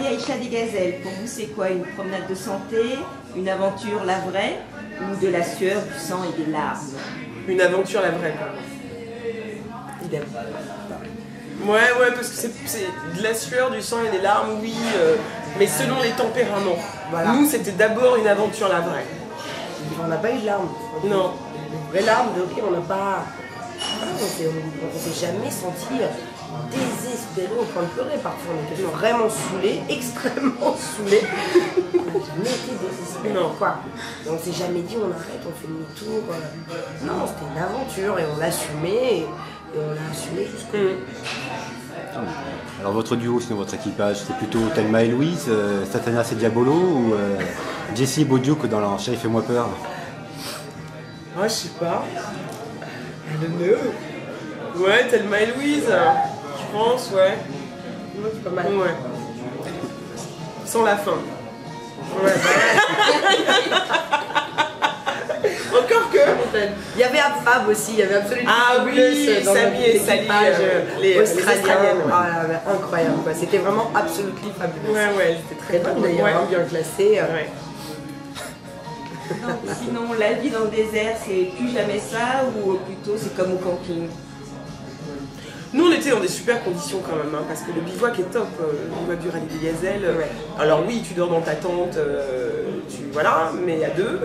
parler Aïcha des gazelles. Pour vous, c'est quoi? Une promenade de santé, une aventure, la vraie, ou de la sueur, du sang et des larmes? Une aventure, la vraie. Idem. Ouais, parce que c'est de la sueur, du sang et des larmes, oui, mais selon les tempéraments. Voilà. Nous, c'était d'abord une aventure, la vraie. On n'a pas eu de larmes. Non. Une vraie larme, de rire, on n'a pas... On s'est jamais senti désespéré au point de pleurer. Parfois, on était vraiment saoulés, extrêmement saoulés. On n'a jamais été désespéré. Non. Quoi. Et on s'est jamais dit on arrête, on fait demi-tour. Non, c'était une aventure et on l'assumait. Et on l'a assumé jusqu'au bout. Alors votre duo, sinon votre équipage, c'est plutôt Thelma et Louise, Satanas et Diabolo ou Jessie et Bauduc dans la Chérie Fais-moi peur? Ah, je sais pas. I don't know. Ouais, Thelma et Louise, je pense, ouais. Ouais, c'est pas mal. Ouais. Sans la fin. Ouais, Encore que. Il y avait Fab aussi, il y avait absolument oui, Samy et Sally, les Australiennes. Ouais. Ah, incroyable quoi, c'était vraiment absolument fabuleux. Ouais, c'était très bonne d'ailleurs, bien classé. Ouais. Sinon, la vie dans le désert, c'est plus jamais ça, ou plutôt c'est comme au camping? Nous, on était dans des super conditions quand même, hein, parce que le bivouac est top, le bivouac du Rallye des Gazelles. Ouais. Alors oui, tu dors dans ta tente, voilà, mais à deux.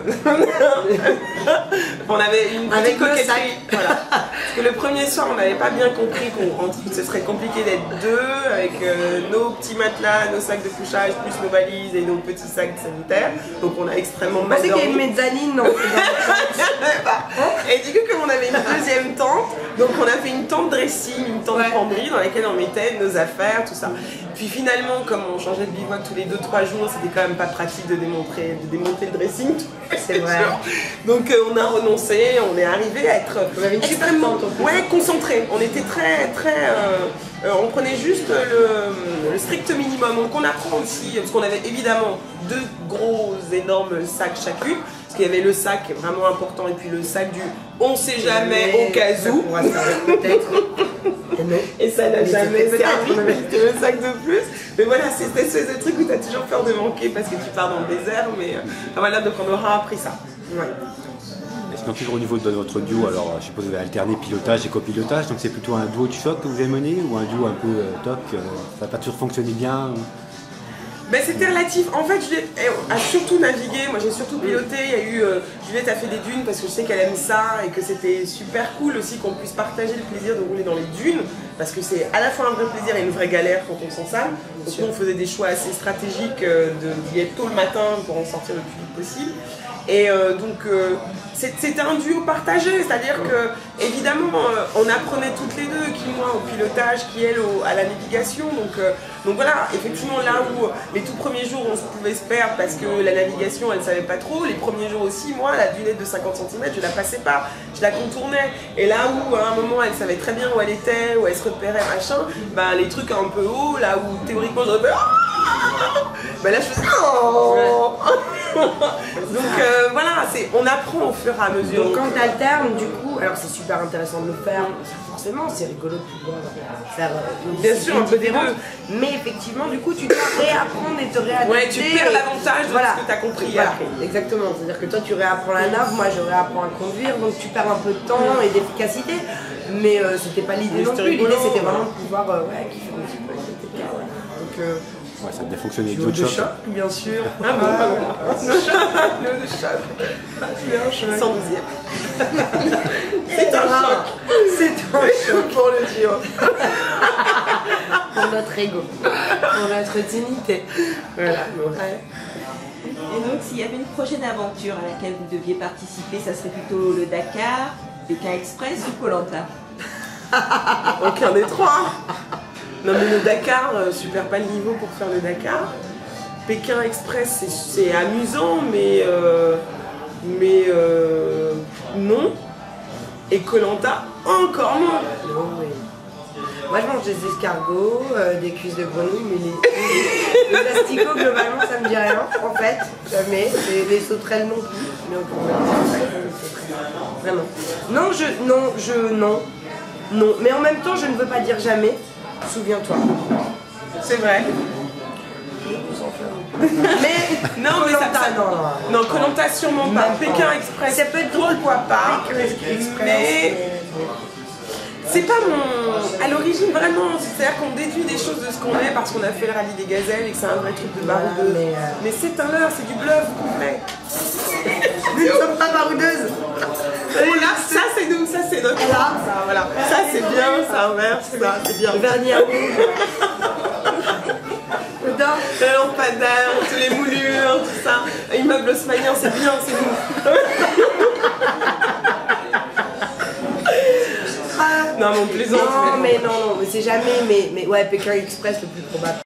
On avait une petite coquetterie. Voilà. Parce que le premier soir, on n'avait pas bien compris que ce serait compliqué d'être deux, avec nos petits matelas, nos sacs de couchage, plus nos valises et nos petits sacs sanitaires. Donc on a extrêmement mal dormi. Je pensais qu'il y avait une mezzanine, non? Et du coup, comme on avait une deuxième tente, donc on a fait une tente dressing, une tente de penderie dans laquelle on mettait nos affaires, tout ça. Puis finalement, comme on changeait de bivouac tous les 2-3 jours, c'était quand même pas pratique de démonter le dressing. C'est vrai. Donc on a renoncé, on est arrivé à être extrêmement concentré. On était on prenait juste le strict minimum. Donc on apprend aussi, parce qu'on avait évidemment 2 gros énormes sacs chacune. Parce qu'il y avait le sac vraiment important et puis le sac du on sait jamais au cas où. Peut-être. Et ça n'a jamais servi, c'était le sac de plus. Mais voilà, c'est cette espèce de truc où tu as toujours peur de manquer parce que tu pars dans le désert. Mais voilà, donc on aura appris ça. Ouais. Et sinon, toujours au niveau de votre duo, alors je suppose que vous avez alterné pilotage et copilotage, donc c'est plutôt un duo de choc que vous avez mené ou un duo un peu toc, ça n'a pas toujours fonctionné bien Ben, c'était relatif. En fait, Juliette a surtout navigué. Moi, j'ai surtout piloté. Il y a eu Juliette a fait des dunes parce que je sais qu'elle aime ça et que c'était super cool aussi qu'on puisse partager le plaisir de rouler dans les dunes parce que c'est à la fois un vrai plaisir et une vraie galère quand on s'en sale. Donc, nous, on faisait des choix assez stratégiques d'y être tôt le matin pour en sortir le plus vite possible. Et donc, c'était un duo partagé, c'est-à-dire que, évidemment, on apprenait toutes les deux, qui moi au pilotage, qui elle à la navigation. Donc voilà, effectivement, là où les tout premiers jours on pouvait se perdre parce que la navigation elle savait pas trop, les premiers jours aussi, moi la dunette de 50 cm je la passais pas, je la contournais. Et là où à un moment elle savait très bien où elle était, où elle se repérait, machin, bah les trucs un peu hauts, là où théoriquement je repérais, bah là je faisais donc voilà, on apprend au fur et à mesure. Donc quand t'alternes, du coup, alors c'est super intéressant de le faire, forcément c'est rigolo de pouvoir faire bien sûr un peu des deux. Mais effectivement, du coup, tu dois réapprendre et te réadapter. Ouais, tu perds l'avantage de ce que tu as compris. Voilà, exactement. C'est-à-dire que toi, tu réapprends la nav, moi, je réapprends à conduire, donc tu perds un peu de temps et d'efficacité. Mais c'était pas l'idée non plus. L'idée, c'était vraiment de pouvoir kiffer un petit peu. C'était bien, ouais. Donc, ouais, ça a bien fonctionné. Duo de choc, bien sûr. Ah bon, le de choc. 112e. C'est un choc. C'est un choc pour le duo. Pour notre ego, pour notre dignité. Voilà. Ouais. Et donc, s'il y avait une prochaine aventure à laquelle vous deviez participer, ça serait plutôt le Dakar, Pékin Express ou Koh Lanta? Aucun des trois. Non mais le Dakar, je perds pas le niveau pour faire le Dakar. Pékin Express, c'est amusant, mais non. Et Koh Lanta, encore moins. Non, oui. Moi je mange des escargots, des cuisses de grenouille, mais les asticots globalement ça me dit rien en fait, jamais. Les sauterelles non plus, mais on peut vraiment. Non, mais en même temps je ne veux pas dire jamais, souviens-toi. C'est vrai. Mais Non, mais ça, Koh-Lanta, non. non, Koh-Lanta sûrement pas. Même pas. Pékin Express, Ça peut être drôle. pourquoi pas. Pékin Express, Mais bon. c'est pas mon. À l'origine, vraiment, c'est-à-dire qu'on déduit des choses de ce qu'on est parce qu'on a fait le rallye des gazelles et que c'est un vrai truc de Voilà, baroudeuse. mais, Mais c'est un leurre, c'est du bluff complet. Nous ne sommes pas baroudeuses. Et là, ça c'est nous, ça c'est notre. Là. Ça, voilà. Ça c'est bien, ça inverse, ça c'est bien. Le vernis à rouge. Dedans. Le lampadaire, tous les moulures, tout ça. Immeuble haussmannien, c'est bien, c'est nous. Non, mais on plaisante. Non, mais c'est jamais. Mais ouais, Pékin Express le plus probable.